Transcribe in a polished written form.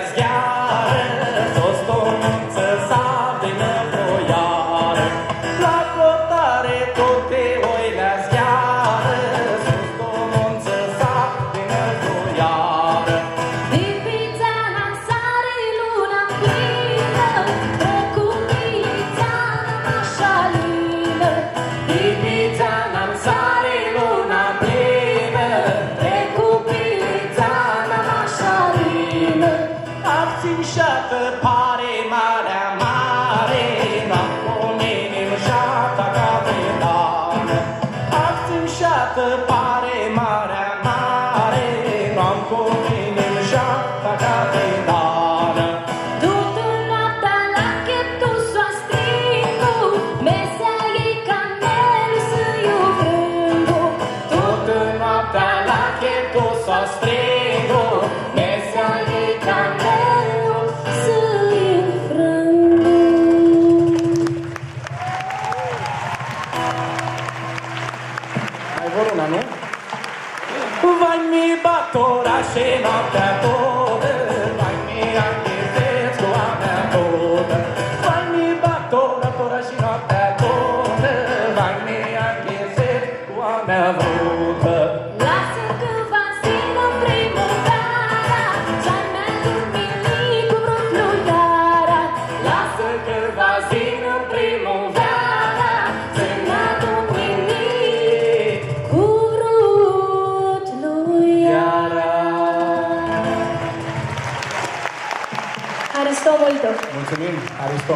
zgheară, sos tonuță sabină voiară. La cotare toate oile zgheară, sos tonuță sabină voiară. Din Pițeana sare luna plină, trecut Milițeana mașalină. Din Pițeana sare luna plină, Trecut Milițeana mașalină. abținșată pare marea mare, n-am pomenim șata capetană. Abținșată pare marea mare, n-am pomenim șata capetană. Du-te noaptea la chetul s-o stringu, mesea ei canel să-i uvrângu. Tot noaptea la chetul s-o stringu, Mesea ei canel să-i uvrângu. mai vor una, nu? Vai mi bat orașe noaptea toată, vai mi achezesc cu a mea totă. Vai mi bat orașe noaptea totă, vai mi achezesc cu a mea vrăută. Lasă că va zină primăvara, și-ai mea dormit cu vreo fluiara. Lasă că va zină primăvara, Să-mi dormit cu vreo fluiara. Aristo, muito. mulțumim, Aristo.